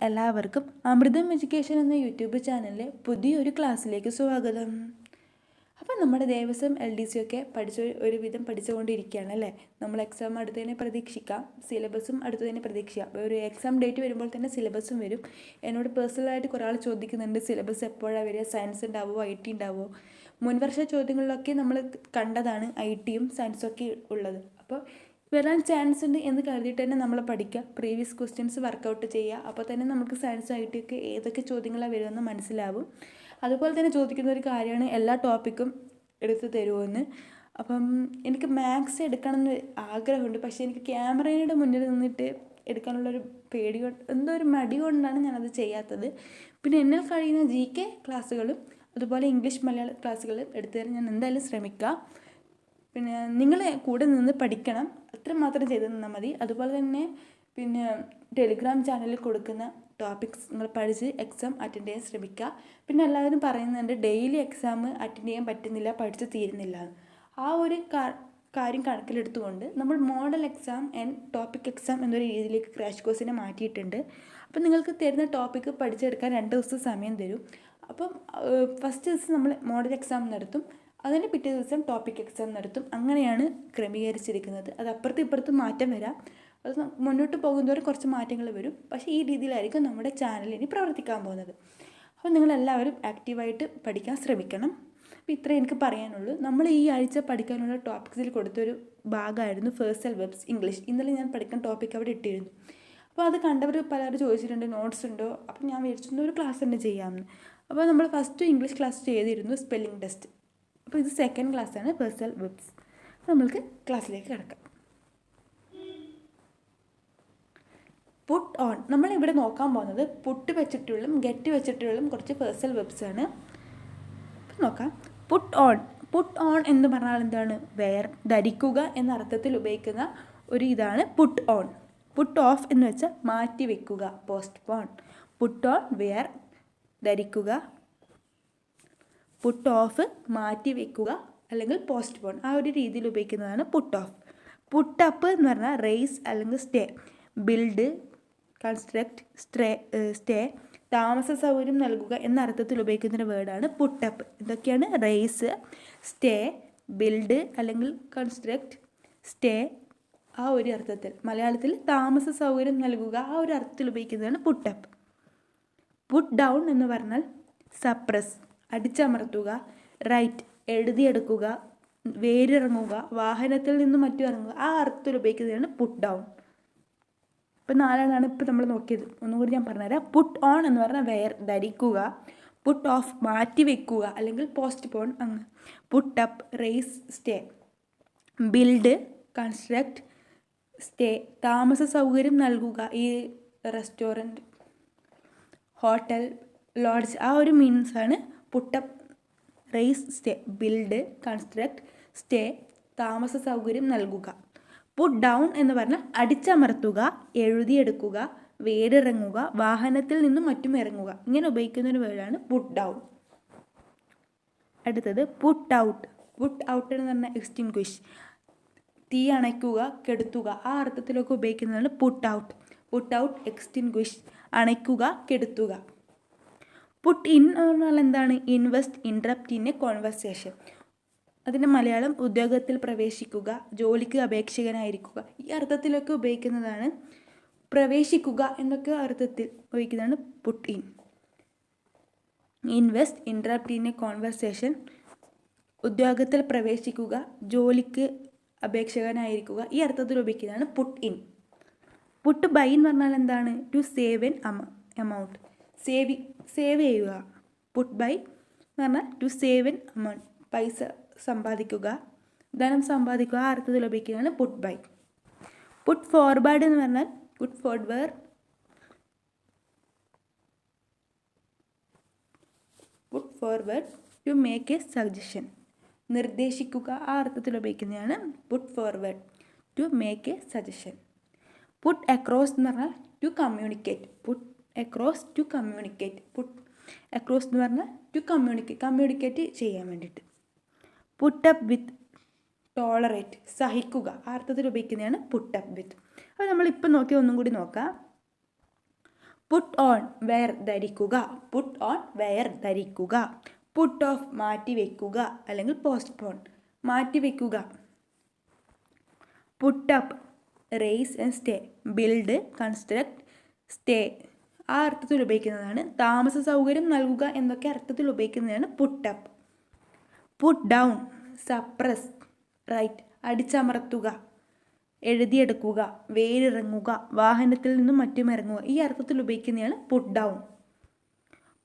എല്ലാവർക്കും അമൃതം എഡ്യൂക്കേഷൻ എന്ന യൂട്യൂബ് ചാനലിലെ പുതിയൊരു ക്ലാസ്സിലേക്ക് സ്വാഗതം. അപ്പോൾ നമ്മുടെ ദേവസ്വം LDC ഒക്കെ ഒരുവിധം പഠിച്ചുകൊണ്ടിരിക്കുകയാണ് അല്ലേ. നമ്മൾ എക്സാം അടുത്തതിനെ പ്രതീക്ഷിക്കാം, സിലബസും അടുത്തതിനെ പ്രതീക്ഷിക്കാം. അപ്പോൾ ഒരു എക്സാം ഡേറ്റ് വരുമ്പോൾ തന്നെ സിലബസും വരും. എന്നോട് പേഴ്സണലായിട്ട് കുറേ ആൾ ചോദിക്കുന്നുണ്ട്, സിലബസ് എപ്പോഴാണ് വരിക, സയൻസ് ഉണ്ടാവുമോ IT ഉണ്ടാവുമോ. മുൻവർഷ ചോദ്യങ്ങളിലൊക്കെ നമ്മൾ കണ്ടതാണ് ITയും സയൻസും ഒക്കെ ഉള്ളത്. അപ്പോൾ വരാൻ ചാൻസ് ഉണ്ട് എന്ന് കരുതിയിട്ട് തന്നെ നമ്മൾ പഠിക്കുക, പ്രീവിയസ് ക്വസ്റ്റ്യൻസ് വർക്കൗട്ട് ചെയ്യുക. അപ്പോൾ തന്നെ നമുക്ക് സയൻസും IT ഒക്കെ ഏതൊക്കെ ചോദ്യങ്ങളാണ് വരുമെന്ന് മനസ്സിലാവും. അതുപോലെ തന്നെ ചോദിക്കുന്ന ഒരു കാര്യമാണ് എല്ലാ ടോപ്പിക്കും എടുത്ത് തരുമെന്ന്. അപ്പം എനിക്ക് മാത്സ് എടുക്കണമെന്ന് ആഗ്രഹമുണ്ട്, പക്ഷേ എനിക്ക് ക്യാമറയുടെ മുന്നിൽ നിന്നിട്ട് എടുക്കാനുള്ളൊരു പേടി എന്തോ ഒരു മടി കൊണ്ടാണ് ഞാനത് ചെയ്യാത്തത്. പിന്നെ എന്നാൽ കഴിയുന്ന GK ക്ലാസ്സുകളും അതുപോലെ ഇംഗ്ലീഷ് മലയാളം ക്ലാസ്സുകളും എടുത്തു തരാൻ ഞാൻ എന്തായാലും ശ്രമിക്കാം. പിന്നെ നിങ്ങൾ കൂടെ നിന്ന് പഠിക്കണം, അത്രമാത്രം ചെയ്ത് നിന്നാൽ മതി. അതുപോലെ തന്നെ പിന്നെ ടെലിഗ്രാം ചാനലിൽ കൊടുക്കുന്ന ടോപ്പിക്സ് നിങ്ങൾ പഠിച്ച് എക്സാം അറ്റൻഡ് ചെയ്യാൻ ശ്രമിക്കുക. പിന്നെ എല്ലാവരും പറയുന്നുണ്ട് ഡെയിലി എക്സാം അറ്റൻഡ് ചെയ്യാൻ പറ്റുന്നില്ല, പഠിച്ച് തീരുന്നില്ല. ആ ഒരു കാര്യം കണക്കിലെടുത്തുകൊണ്ട് നമ്മൾ model exam and topic exam എന്നൊരു രീതിയിലേക്ക് ക്രാഷ് കോഴ്സിനെ മാറ്റിയിട്ടുണ്ട്. അപ്പം നിങ്ങൾക്ക് തരുന്ന ടോപ്പിക്ക് പഠിച്ചെടുക്കാൻ 2 ദിവസം സമയം തരും. അപ്പം ഫസ്റ്റ് ദിവസം നമ്മൾ മോഡൽ എക്സാം നടത്തും, അതിന് പിറ്റേ ദിവസം ടോപ്പിക് എക്സാം നടത്തും. അങ്ങനെയാണ് ക്രമീകരിച്ചിരിക്കുന്നത്. അത് അപ്പുറത്തും ഇപ്പുറത്തും മാറ്റം വരാം, അത് മുന്നോട്ട് പോകുന്നതോറും കുറച്ച് മാറ്റങ്ങൾ വരും. പക്ഷേ ഈ രീതിയിലായിരിക്കും നമ്മുടെ ചാനൽ ഇനി പ്രവർത്തിക്കാൻ പോകുന്നത്. അപ്പോൾ നിങ്ങളെല്ലാവരും ആക്റ്റീവായിട്ട് പഠിക്കാൻ ശ്രമിക്കണം. അപ്പോൾ ഇത്രയും എനിക്ക് പറയാനുള്ളൂ. നമ്മൾ ഈ ആഴ്ച പഠിക്കാനുള്ള ടോപ്പിക്സിൽ കൊടുത്തൊരു ഭാഗമായിരുന്നു Phrasal Verbs ഇംഗ്ലീഷ്. ഇന്നലെ ഞാൻ പഠിക്കുന്ന ടോപ്പിക് അവിടെ ഇട്ടിരുന്നു. അപ്പോൾ അത് കണ്ടവർ പലരും ചോദിച്ചിട്ടുണ്ട് നോട്ട്സ് ഉണ്ടോ. അപ്പോൾ ഞാൻ വിചാരിച്ചിരുന്നു ഒരു ക്ലാസ് തന്നെ ചെയ്യാമെന്ന്. അപ്പോൾ നമ്മൾ ഫസ്റ്റ് ഇംഗ്ലീഷ് ക്ലാസ് ചെയ്തിരുന്നു സ്പെല്ലിംഗ് ടെസ്റ്റ്. അപ്പോൾ ഇത് സെക്കൻഡ് ക്ലാസ്സാണ് Phrasal Verbs. അപ്പോൾ നമ്മൾക്ക് ക്ലാസ്സിലേക്ക് കിടക്കാം. പുട്ട് ഓൺ, നമ്മളിവിടെ നോക്കാൻ പോകുന്നത് പുട്ട് വെച്ചിട്ടുള്ളും ഗെറ്റ് വെച്ചിട്ടുള്ളും കുറച്ച് Phrasal Verbs ആണ്. അപ്പോൾ നോക്കാം. പുട്ട് ഓൺ എന്ന് പറഞ്ഞാൽ എന്താണ്? വെയർ, ധരിക്കുക എന്ന അർത്ഥത്തിൽ ഉപയോഗിക്കുന്ന ഒരു ഇതാണ് പുട്ട് ഓൺ. പുട്ട് ഓഫ് എന്ന് വെച്ചാൽ മാറ്റി വെക്കുക, പോസ്റ്റ്പോൺ. പുട്ട് ഓൺ വെയർ, ധരിക്കുക. പുട്ട് ഓഫ് മാറ്റി വെക്കുക അല്ലെങ്കിൽ പോസ്റ്റ്പോൺ, ആ ഒരു രീതിയിൽ ഉപയോഗിക്കുന്നതാണ് പുട്ട് ഓഫ്. പുട്ട് അപ്പ് എന്ന് പറഞ്ഞാൽ റേസ് അല്ലെങ്കിൽ സ്റ്റേ. ബിൽഡ്, കൺസ്ട്രക്ട്, സ്റ്റേ, താമസ സൗകര്യം നൽകുക എന്ന അർത്ഥത്തിൽ ഉപയോഗിക്കുന്ന വേർഡാണ് പുട്ട് അപ്പ്. ഇതൊക്കെയാണ് റേസ്, സ്റ്റേ, ബിൽഡ് അല്ലെങ്കിൽ കൺസ്ട്രക്ട്, സ്റ്റേ, ആ ഒരു അർത്ഥത്തിൽ. മലയാളത്തിൽ താമസ സൗകര്യം നൽകുക, ആ ഒരു അർത്ഥത്തിൽ ഉപയോഗിക്കുന്നതാണ് പുട്ട് അപ്പ്. പുട്ട് ഡൗൺ എന്ന് പറഞ്ഞാൽ സപ്രസ്, അടിച്ചമർത്തുക. റൈറ്റ്, എഴുതിയെടുക്കുക. വേരിറങ്ങുക, വാഹനത്തിൽ നിന്നും മറ്റും ഇറങ്ങുക, ആ അർത്ഥത്തിൽ ഉപയോഗിക്കുന്നതാണ് പുട്ട് ഡൗൺ. ഇപ്പം 4 ഇപ്പോൾ നമ്മൾ നോക്കിയത്. ഒന്നുകൂടി ഞാൻ പറഞ്ഞുതരാം. പുട്ട് ഓൺ എന്ന് പറഞ്ഞാൽ വെയർ, ധരിക്കുക. പുട്ട് ഓഫ് മാറ്റി വെക്കുക അല്ലെങ്കിൽ പോസ്റ്റ്പോൺ. അങ്ങ് put up, raise, stay. Build, construct, stay, താമസ സൗകര്യം നൽകുക. ഈ റെസ്റ്റോറൻറ്റ്, ഹോട്ടൽ, ലോഡ്ജ്, ആ ഒരു മീൻസാണ് put up, raise, stay. Build, construct, stay, താമസ സൗകര്യം നൽകുക. പുട്ട് ഡൗൺ എന്ന് പറഞ്ഞാൽ അടിച്ചമർത്തുക, എഴുതിയെടുക്കുക, വേരിറങ്ങുക, വാഹനത്തിൽ നിന്നും മറ്റും ഇറങ്ങുക. ഇങ്ങനെ ഉപയോഗിക്കുന്ന ഒരു വേർഡാണ് പുട്ട് ഡൗൺ. അടുത്തത് പുട്ട് ഔട്ട്. പുട്ട് ഔട്ട് എന്ന് പറഞ്ഞാൽ എക്സ്റ്റിങ്ക്വിഷ്, തീ അണയ്ക്കുക, കെടുത്തുക, ആ അർത്ഥത്തിലൊക്കെ ഉപയോഗിക്കുന്നതാണ് put out. Put out, extinguish, അണയ്ക്കുക, കെടുത്തുക. പുട്ട് ഇൻ എന്ന് പറഞ്ഞാൽ എന്താണ്? Invest, interrupt in a conversation. അതിൻ്റെ മലയാളം ഉദ്യോഗത്തിൽ പ്രവേശിക്കുക, ജോലിക്ക് അപേക്ഷകനായിരിക്കുക, ഈ അർത്ഥത്തിലൊക്കെ ഉപയോഗിക്കുന്നതാണ്. പ്രവേശിക്കുക എന്നൊക്കെ അർത്ഥത്തിൽ ഉപയോഗിക്കുന്നതാണ് put in. Invest, interrupt in a conversation, ഉദ്യോഗത്തിൽ പ്രവേശിക്കുക, ജോലിക്ക് അപേക്ഷകനായിരിക്കുക, ഈ അർത്ഥത്തിൽ ഉപയോഗിക്കുന്നതാണ് പുട്ട് ഇൻ. പുട്ട് ബൈ എന്ന് പറഞ്ഞാൽ എന്താണ്? To save an amount, save ചെയ്യുക. പുട്ട് ബൈ എന്ന് പറഞ്ഞാൽ ടു സേവ് എൻ എമൗണ്ട്, പൈസ സമ്പാദിക്കുക, ധനം സമ്പാദിക്കുക, ആ അർത്ഥത്തിൽ ഉപയോഗിക്കുന്നതാണ് പുട്ട് ബൈ. പുട്ട് ഫോർവേഡ് എന്ന് പറഞ്ഞാൽ put forward to make a suggestion, നിർദ്ദേശിക്കുക, ആ അർത്ഥത്തിൽ ഉപയോഗിക്കുന്നതാണ് put forward to make a suggestion. Put across എന്ന് പറഞ്ഞാൽ to communicate. Put across, to communicate. Put across എന്ന് പറഞ്ഞാൽ ടു കമ്മ്യൂണിക്കേറ്റ് ചെയ്യാൻ വേണ്ടിയിട്ട്. പുട്ട് അപ്പ് വിത്ത്, ടോളറേറ്റ്, സഹിക്കുക, ആ അർത്ഥത്തിൽ ഉപയോഗിക്കുന്നതാണ് പുട്ട് അപ്പ് വിത്ത്. അപ്പോൾ നമ്മളിപ്പോൾ നോക്കി ഒന്നും കൂടി നോക്കാം. പുട്ട് ഓൺ വെയർ ധരിക്കുക, പുട്ട് ഓൺ വെയർ ധരിക്കുക. പുട്ട് ഓഫ് മാറ്റിവെക്കുക അല്ലെങ്കിൽ പോസ്റ്റ്പോൺ, മാറ്റിവെക്കുക. Put up raise and stay, build, construct, stay ആ അർത്ഥത്തിൽ ഉപയോഗിക്കുന്നതാണ്. താമസ സൗകര്യം നൽകുക എന്നൊക്കെ അർത്ഥത്തിൽ ഉപയോഗിക്കുന്നതാണ് put up. Put down suppress, write അടിച്ചമർത്തുക, എഴുതിയെടുക്കുക, വേരിറങ്ങുക, വാഹനത്തിൽ നിന്നും മറ്റും ഇറങ്ങുക ഈ അർത്ഥത്തിൽ ഉപയോഗിക്കുന്നതാണ് put down.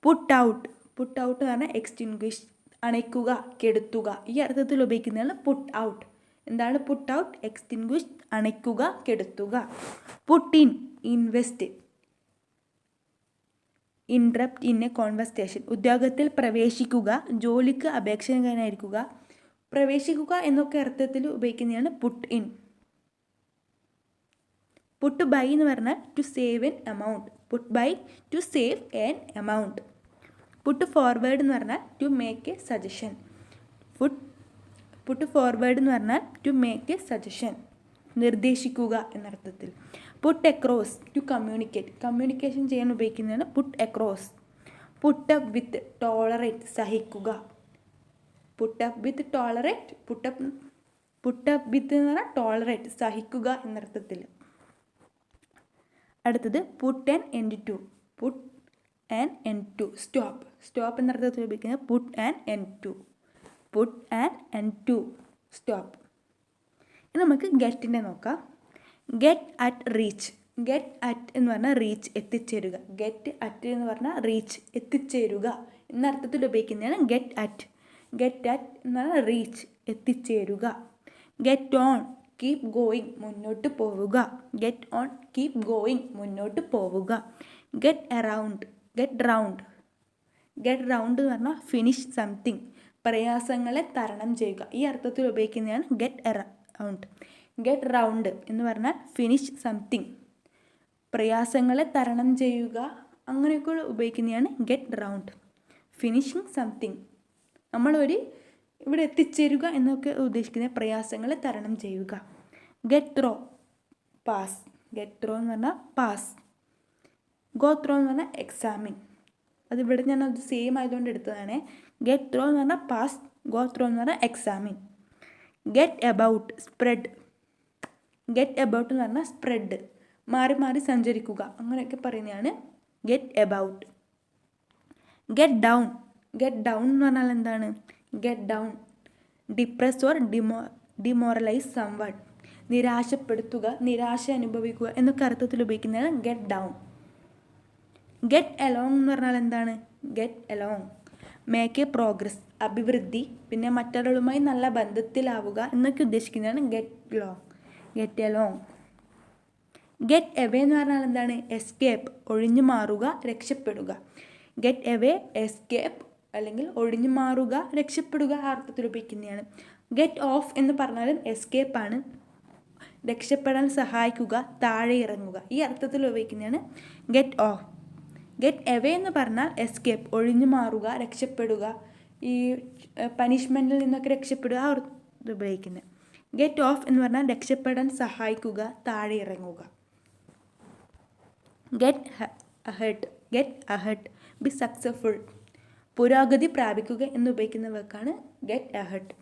Put out, put out എന്ന് പറഞ്ഞാൽ എക്സ്റ്റിൻഗ്വിഷ്, അണയ്ക്കുക, കെടുത്തുക ഈ അർത്ഥത്തിൽ ഉപയോഗിക്കുന്നതാണ് പുട്ട് ഔട്ട്. എന്താണ് പുട്ട് ഔട്ട്? എക്സ്റ്റിൻഗ്വിഷ്, അണയ്ക്കുക, കെടുത്തുക. Put in invest, interrupt in a conversation, ഉദ്യോഗത്തിൽ പ്രവേശിക്കുക, ജോലിക്ക് അപേക്ഷകനായിരിക്കുക, പ്രവേശിക്കുക എന്നൊക്കെ അർത്ഥത്തിൽ ഉപയോഗിക്കുന്നതാണ് പുട്ട് ഇൻ. പുട്ട് ബൈ എന്ന് പറഞ്ഞാൽ to save an amount, put by to save an amount. Put forward എന്ന് പറഞ്ഞാൽ to make a suggestion, put forward എന്ന് പറഞ്ഞാൽ ടു മേക്ക് എ സജഷൻ, നിർദ്ദേശിക്കുക എന്നർത്ഥത്തിൽ. Put across to communicate, communication ചെയ്യാൻ ഉപയോഗിക്കുന്നതാണ് put across. Put up with tolerate, സഹിക്കുക. Put up with tolerate, put up with എന്ന് പറഞ്ഞാൽ ടോളറേറ്റ്, സഹിക്കുക എന്നർത്ഥത്തിൽ. അടുത്തത് put and end to, put and end to stop, stop എന്നർത്ഥത്തിൽ ഉപയോഗിക്കുന്നത് put and end to, put and end to stop. ഇനി നമുക്ക് ഗെറ്റിൻ്റെ നോക്കാം. Get at reach, get at എന്ന് പറഞ്ഞാൽ റീച്ച് എത്തിച്ചേരുക, ഗെറ്റ് അറ്റ് എന്ന് പറഞ്ഞാൽ റീച്ച് എത്തിച്ചേരുക എന്നർത്ഥത്തിൽ ഉപയോഗിക്കുന്നതാണ് ഗെറ്റ് അറ്റ്. ഗെറ്റ് അറ്റ് എന്ന് പറഞ്ഞാൽ റീച്ച് എത്തിച്ചേരുക. ഗെറ്റ് ഓൺ കീപ് ഗോയിങ്, മുന്നോട്ട് പോവുക, ഗെറ്റ് ഓൺ കീപ് ഗോയിങ് മുന്നോട്ട് പോവുക. Get around, get round, get round എന്ന് പറഞ്ഞാൽ ഫിനിഷ് സംതിങ്, പ്രയാസങ്ങളെ തരണം ചെയ്യുക ഈ അർത്ഥത്തിൽ ഉപയോഗിക്കുന്നതാണ് ഗെറ്റ് അറൗണ്ട്. ഗെറ്റ് റൗണ്ട് എന്ന് പറഞ്ഞാൽ ഫിനിഷ് സംതിങ്, പ്രയാസങ്ങളെ തരണം ചെയ്യുക അങ്ങനെയൊക്കെ ഉപയോഗിക്കുന്നതാണ് ഗെറ്റ് റൗണ്ട്. ഫിനിഷിങ് സംതിങ്, നമ്മളൊരു ഇവിടെ എത്തിച്ചേരുക എന്നൊക്കെ ഉദ്ദേശിക്കുന്ന പ്രയാസങ്ങളെ തരണം ചെയ്യുക. Get throw pass, get throw എന്ന് പറഞ്ഞാൽ പാസ്. ഗോ ത്രോ എന്ന് പറഞ്ഞാൽ എക്സാമിൻ, അതിവിടെ ഞാൻ അത് സെയിം ആയതുകൊണ്ട് എടുത്തതാണ്. ഗെറ്റ് ത്രോ എന്ന് പറഞ്ഞാൽ പാസ്, ഗോ ത്രോ എന്ന് പറഞ്ഞാൽ examine. Get about spread, get about എന്ന് പറഞ്ഞാൽ സ്പ്രെഡ്, മാറി മാറി സഞ്ചരിക്കുക അങ്ങനെയൊക്കെ പറയുന്നതാണ് get about. Get down, get down എന്ന് പറഞ്ഞാൽ എന്താണ്? Get down depress or demoralise someone, നിരാശപ്പെടുത്തുക, നിരാശ അനുഭവിക്കുക എന്നൊക്കെ അർത്ഥത്തിൽ ഉപയോഗിക്കുന്നതാണ് ഗെറ്റ് ഡൗൺ. ഗെറ്റ് എലോങ് എന്ന് പറഞ്ഞാൽ എന്താണ്? Get along make A progress, അഭിവൃദ്ധി, പിന്നെ മറ്റൊരാളുമായി നല്ല ബന്ധത്തിലാവുക എന്നൊക്കെ ഉദ്ദേശിക്കുന്നതാണ് ഗെറ്റ് എലോങ്. ഗെറ്റ് എവേ എന്ന് പറഞ്ഞാൽ എന്താണ്? എസ്കേപ്പ്, ഒഴിഞ്ഞു മാറുക, രക്ഷപ്പെടുക. ഗെറ്റ് എവേ, എസ്കേപ്പ് അല്ലെങ്കിൽ ഒഴിഞ്ഞു മാറുക, രക്ഷപ്പെടുക ആ അർത്ഥത്തിൽ ഉപയോഗിക്കുന്നതാണ്. ഗെറ്റ് ഓഫ് എന്ന് പറഞ്ഞാലും എസ്കേപ്പ് ആണ്, രക്ഷപ്പെടാൻ സഹായിക്കുക, താഴെ ഇറങ്ങുക ഈ അർത്ഥത്തിൽ ഉപയോഗിക്കുന്നതാണ് ഗെറ്റ് ഓഫ്. ഗെറ്റ് എവേ എന്ന് പറഞ്ഞാൽ എസ്കേപ്പ്, ഒഴിഞ്ഞു മാറുക, രക്ഷപ്പെടുക, ഈ പനിഷ്മെൻറ്റിൽ നിന്നൊക്കെ രക്ഷപ്പെടുക ആ അർത്ഥത്തിൽ ഉപയോഗിക്കുന്നത്. ഗെറ്റ് ഓഫ് എന്ന് പറഞ്ഞാൽ രക്ഷപ്പെടാൻ സഹായിക്കുക, താഴെ ഇറങ്ങുക. Get ahead, get ahead be successful, പുരോഗതി പ്രാപിക്കുക എന്ന് ഉപയോഗിക്കുന്ന വാക്കാണ് get ahead.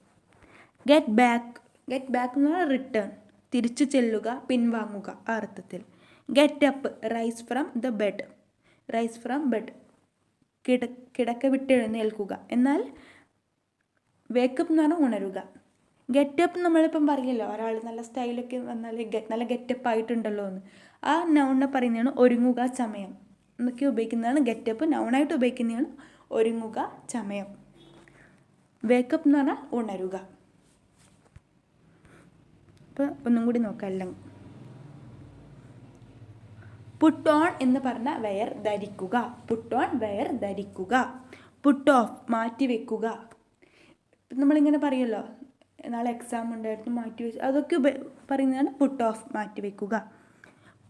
Get back, get back എന്ന് പറഞ്ഞാൽ റിട്ടേൺ, തിരിച്ചു ചെല്ലുക, പിൻവാങ്ങുക ആ അർത്ഥത്തിൽ. Get up rise from the bed, rise from bed കിടക്ക വിട്ട് എഴുന്നേൽക്കുക, എന്നാൽ വേക്കപ്പ് എന്ന് പറഞ്ഞാൽ ഉണരുക. ഗെറ്റപ്പ് നമ്മളിപ്പം പറയല്ലോ, ഒരാൾ നല്ല സ്റ്റൈലൊക്കെ വന്നാൽ നല്ല ഗെറ്റപ്പ് ആയിട്ടുണ്ടല്ലോ എന്ന്, ആ നൗണിനെ പറയുന്നതാണ് ഒരുങ്ങുക, ചമയം എന്നൊക്കെ ഉപയോഗിക്കുന്നതാണ് ഗെറ്റപ്പ്. നൗണായിട്ട് ഉപയോഗിക്കുന്നതാണ് ഒരുങ്ങുക, ചമയം. വേക്കപ്പ് എന്ന് പറഞ്ഞാൽ ഉണരുക. അപ്പോൾ ഒന്നും കൂടി നോക്കാം എല്ലാം. പുട്ട് ഓൺ എന്ന് പറഞ്ഞാൽ വെയർ ധരിക്കുക, പുട്ട് ഓൺ വെയർ ധരിക്കുക. പുട്ട് ഓഫ് മാറ്റിവെക്കുക, നമ്മളിങ്ങനെ പറയുമല്ലോ നാളെ എക്സാം ഉണ്ടായിരുന്നു മാറ്റിവെച്ച്, അതൊക്കെ പറയുന്നതാണ് പുട്ട് ഓഫ് മാറ്റിവെക്കുക.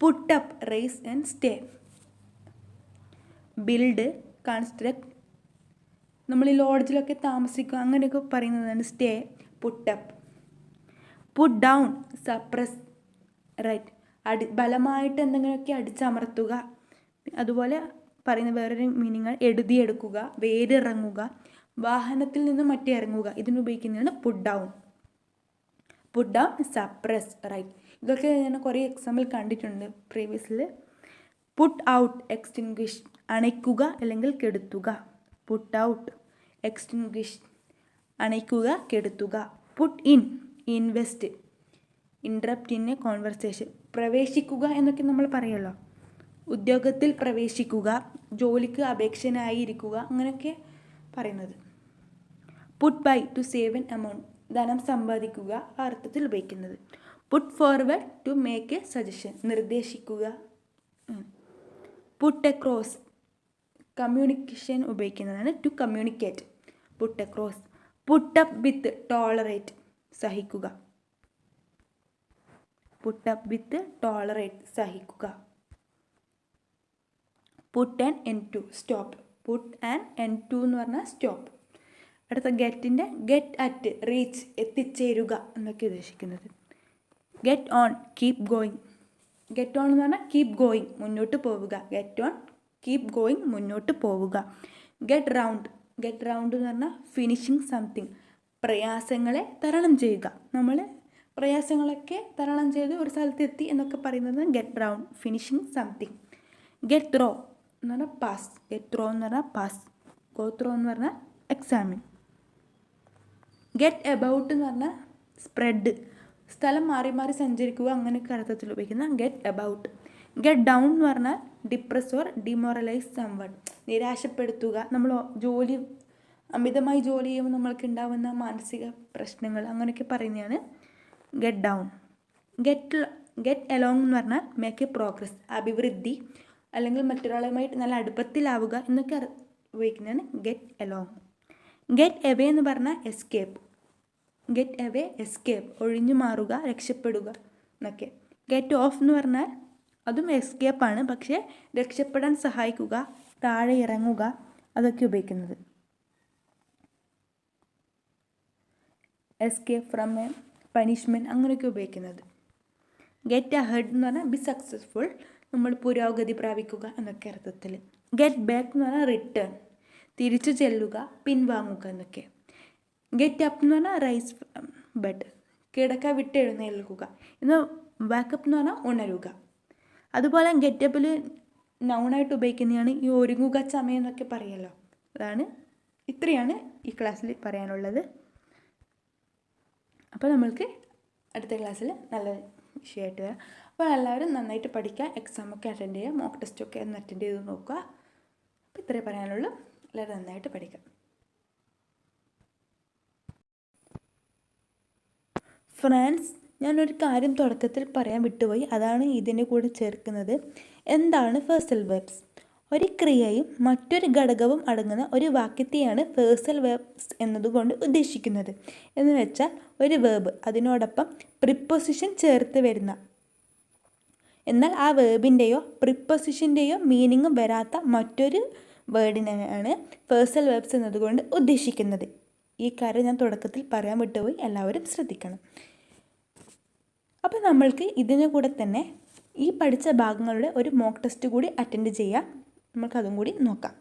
Put up raise and stay, build, construct, നമ്മൾ ഈ ലോഡ്ജിലൊക്കെ താമസിക്കുക അങ്ങനെയൊക്കെ പറയുന്നതാണ് stay, put up. Put down suppress, right ബലമായിട്ട് എന്തെങ്കിലുമൊക്കെ അടിച്ചമർത്തുക, അതുപോലെ പറയുന്ന വേറൊരു മീനിങ് എഴുതിയെടുക്കുക, വേരിറങ്ങുക, വാഹനത്തിൽ നിന്ന് മറ്റേ ഇറങ്ങുക. ഇതിനുപയോഗിക്കുന്നതാണ് put down. Put down, suppress, right. ഇതൊക്കെ ഞാൻ കുറേ എക്സാമ്പിൾ കണ്ടിട്ടുണ്ട് പ്രീവിയസിൽ. പുട്ട് ഔട്ട്, എക്സ്റ്റിങ്ക്വിഷ്, അണയ്ക്കുക അല്ലെങ്കിൽ കെടുത്തുക. പുട്ട് ഔട്ട്, എക്സ്റ്റിങ്ക്വിഷ്, അണയ്ക്കുക, കെടുത്തുക. Put in, invest, interrupt in a conversation. പ്രവേശിക്കുക എന്നൊക്കെ നമ്മൾ പറയുമല്ലോ. ഉദ്യോഗത്തിൽ പ്രവേശിക്കുക, ജോലിക്ക് അപേക്ഷനായിരിക്കുക, അങ്ങനെയൊക്കെ പറയുന്നത്. Put by, to save an amount, ധനം സമ്പാദിക്കുക ആ അർത്ഥത്തിൽ ഉപയോഗിക്കുന്നത്. Put forward, to make a suggestion, നിർദ്ദേശിക്കുക. പുട്ട് എക്രോസ്, കമ്മ്യൂണിക്കേഷൻ ഉപയോഗിക്കുന്നതാണ്. To communicate, put across. Put up with, tolerate, സഹിക്കുക. പുട്ട് അപ്പ് വിത്ത്, ടോളറേറ്റ്, സഹിക്കുക. Put an end to, stop. Put an end to എന്ന് പറഞ്ഞാൽ സ്റ്റോപ്പ്. അടുത്ത ഗെറ്റിൻ്റെ get at, reach, എത്തിച്ചേരുക എന്നൊക്കെ ഉദ്ദേശിക്കുന്നത്. Get on, keep going. Get on എന്ന് പറഞ്ഞാൽ കീപ് ഗോയിങ്, മുന്നോട്ട് പോവുക. ഗെറ്റ് ഓൺ, കീപ് ഗോയിങ്, മുന്നോട്ട് പോവുക. ഗെറ്റ് റൗണ്ട്, ഗെറ്റ് റൗണ്ട് എന്ന് പറഞ്ഞാൽ ഫിനിഷിങ് സംതിങ്, പ്രയാസങ്ങളെ തരണം ചെയ്യുക. നമ്മൾ പ്രയാസങ്ങളൊക്കെ തരണം ചെയ്ത് ഒരു സ്ഥലത്തെത്തി എന്നൊക്കെ പറയുന്നത് get round, finishing something. Get throw എന്ന് പറഞ്ഞാൽ പാസ്. ഗെറ്റ് ത്രോ എന്ന് പറഞ്ഞാൽ പാസ്. ഗോ ത്രോ എന്ന് പറഞ്ഞാൽ എക്സാമിൻ. ഗെറ്റ് എബൌട്ട് എന്ന് പറഞ്ഞാൽ സ്പ്രെഡ്, സ്ഥലം മാറി മാറി സഞ്ചരിക്കുക, അങ്ങനെയൊക്കെ അർത്ഥത്തിൽ ഉപയോഗിക്കുന്ന ഗെറ്റ് എബൌട്ട്. ഗെറ്റ് ഡൗൺ എന്ന് പറഞ്ഞാൽ ഡിപ്രസ് ഓർ ഡിമോറലൈസ് സംവൺ, നിരാശപ്പെടുത്തുക. നമ്മൾ അമിതമായി ജോലി ചെയ്യുമ്പോൾ നമ്മൾക്ക് ഉണ്ടാകുന്ന മാനസിക പ്രശ്നങ്ങൾ അങ്ങനെയൊക്കെ പറയുന്നതാണ് ഗെറ്റ് ഡൗൺ. ഗെറ്റ് എലോങ് എന്ന് പറഞ്ഞാൽ മേക്ക് എ പ്രോഗ്രസ്, അഭിവൃദ്ധി അല്ലെങ്കിൽ മറ്റൊരാളുമായിട്ട് നല്ല അടുപ്പത്തിലാവുക എന്നൊക്കെ ഉപയോഗിക്കുന്നതാണ് ഗെറ്റ് എലോങ്. ഗെറ്റ് എവേ എന്ന് പറഞ്ഞാൽ എസ്കേപ്പ്. ഗെറ്റ് എവേ, എസ്കേപ്പ്, ഒഴിഞ്ഞു മാറുക, രക്ഷപ്പെടുക എന്നൊക്കെ. ഗെറ്റ് ഓഫ് എന്ന് പറഞ്ഞാൽ അതും എസ്കേപ്പാണ്, പക്ഷേ രക്ഷപ്പെടാൻ സഹായിക്കുക, താഴെ ഇറങ്ങുക, അതൊക്കെ ഉപയോഗിക്കുന്നത്. എസ്കേപ്പ് ഫ്രം എ പനിഷ്മെൻറ്റ് അങ്ങനെയൊക്കെ ഉപയോഗിക്കുന്നത്. ഗെറ്റ് അഹെഡ് എന്ന് പറഞ്ഞാൽ ബി സക്സസ്ഫുൾ, നമ്മൾ പുരോഗതി പ്രാപിക്കുക എന്നൊക്കെ അർത്ഥത്തിൽ. ഗെറ്റ് ബാക്ക് എന്ന് പറഞ്ഞാൽ റിട്ടേൺ, തിരിച്ചു ചെല്ലുക, പിൻവാങ്ങുക എന്നൊക്കെ. ഗെറ്റ് അപ്പ് എന്ന് പറഞ്ഞാൽ റൈസ് ബെഡ്, കിടക്ക വിട്ട് എഴുന്നേൽക്കുക. ഇന്ന് വാക്കപ്പ് എന്ന് പറഞ്ഞാൽ ഉണരുക. അതുപോലെ ഗെറ്റപ്പിൽ നൗണായിട്ട് ഉപയോഗിക്കുന്നതാണ് ഈ ഒരുങ്ങുക, സമയം എന്നൊക്കെ പറയുമല്ലോ. ഇത്രയാണ് ഈ ക്ലാസ്സിൽ പറയാനുള്ളത്. അപ്പോൾ നമ്മൾക്ക് അടുത്ത ക്ലാസ്സിൽ നല്ല വിഷയമായിട്ട് വരാം. അപ്പോൾ എല്ലാവരും നന്നായിട്ട് പഠിക്കുക, എക്സാമൊക്കെ അറ്റൻഡ് ചെയ്യുക, മോക്ക് ടെസ്റ്റൊക്കെ ഒന്ന് അറ്റൻഡ് ചെയ്ത് നോക്കുക. അപ്പോൾ ഇത്രേ പറയാനുള്ളൂ. എല്ലാവരും നന്നായിട്ട് പഠിക്കുക. ഫ്രണ്ട്സ്, ഞാനൊരു കാര്യം തുടക്കത്തിൽ പറയാൻ വിട്ടുപോയി, അതാണ് ഇതിൻ്റെ കൂടെ ചേർക്കുന്നത്. എന്താണ് ഫ്രേസൽ വെർബ്സ്? ഒരു ക്രിയയും മറ്റൊരു ഘടകവും അടങ്ങുന്ന ഒരു വാക്യത്തെയാണ് ഫ്രേസൽ വെർബ്സ് എന്നതുകൊണ്ട് ഉദ്ദേശിക്കുന്നത്. എന്ന് വെച്ചാൽ ഒരു വേർബ് അതിനോടൊപ്പം പ്രിപ്പൊസിഷൻ ചേർത്ത് വരുന്ന, എന്നാൽ ആ വേർബിൻ്റെയോ പ്രിപ്പൊസിഷൻ്റെയോ മീനിങ് വരാത്ത മറ്റൊരു വേർഡിനെയാണ് ഫ്രേസൽ വെർബ്സ് എന്നതുകൊണ്ട് ഉദ്ദേശിക്കുന്നത്. ഈ കാര്യം ഞാൻ തുടക്കത്തിൽ പറയാൻ വിട്ടുപോയി, എല്ലാവരും ശ്രദ്ധിക്കണം. അപ്പോൾ നമ്മൾക്ക് ഇതിന് കൂടെ തന്നെ ഈ പഠിച്ച ഭാഗങ്ങളുടെ ഒരു മോക്ക് ടെസ്റ്റ് കൂടി അറ്റൻഡ് ചെയ്യാം. നമുക്കതും കൂടി നോക്കാം.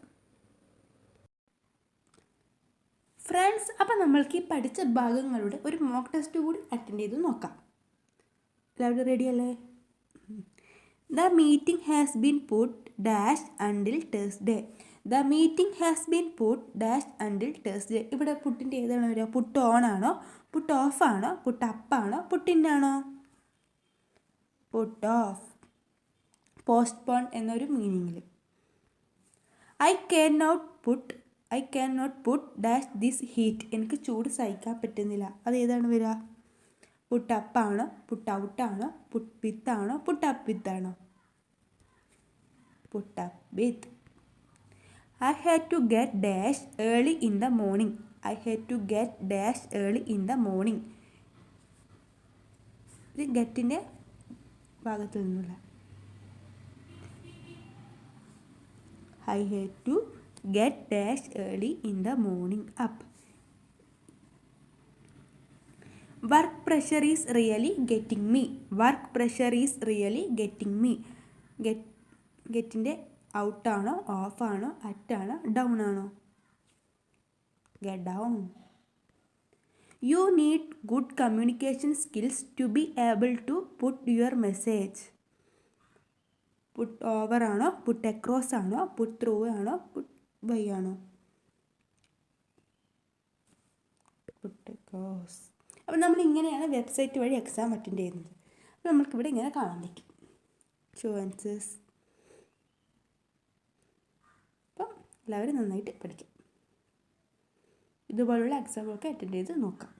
ഫ്രണ്ട്സ്, അപ്പോൾ നമ്മൾക്ക് ഈ പഠിച്ച ഭാഗങ്ങളുടെ ഒരു മോക്ക് ടെസ്റ്റ് കൂടി അറ്റൻഡ് ചെയ്ത് നോക്കാം. എല്ലാവരും റെഡി അല്ലേ? The meeting has been put dash until Thursday. The meeting has been put dash until Thursday. ഇവിടെ പുട്ടിൻ്റെ ഏതാണ് വരിക? പുട്ട് ഓൺ ആണോ, പുട്ട് ഓഫ് ആണോ, പുട്ട് അപ്പ് ആണോ, പുട്ടിനാണോ? പുട്ട് ഓഫ്, പോസ്റ്റ്പോൺ എന്നൊരു മീനിങ്ങിൽ. I cannot put dash this heat. എനിക്ക് ചൂട് സഹിക്കാൻ പറ്റുന്നില്ല. അത് ഏതാണ് വരിക? പുട്ട് അപ്പ് ആണോ, പുട്ട് ഔട്ട് ആണോ, പുട്ട് വിത്ത് ആണോ, പുട്ട് അപ്പ് വിത്ത് ആണോ? Puttu up with. I had to get dash early in the morning. I had to get dash early in the morning. ഇത് ഗെറ്റിൻ്റെ ഭാഗത്തു നിന്നുള്ള. I had to get dash early in the morning. Up. Work pressure is really getting me. Work pressure is really getting me. ഗെറ്റിൻ്റെ ഔട്ടാണോ, ഓഫാണോ, അറ്റാണോ, down ആണോ? Get down. You need good communication skills to be able to put your message. Put over ആണോ, put across ആണോ, puttu through ആണോ, puttu by ആണോ? Put across. അപ്പോൾ നമ്മൾ ഇങ്ങനെയാണ് വെബ്സൈറ്റ് വഴി എക്സാം അറ്റൻഡ് ചെയ്യുന്നത്. അപ്പോൾ നമുക്കിവിടെ ഇങ്ങനെ കാണാൻ പറ്റും ഷോ ആൻസേഴ്സ്. അപ്പം എല്ലാവരും നന്നായിട്ട് പഠിക്കും. ഇതുപോലുള്ള എക്സാമൊക്കെ അറ്റൻഡ് ചെയ്ത് നോക്കാം.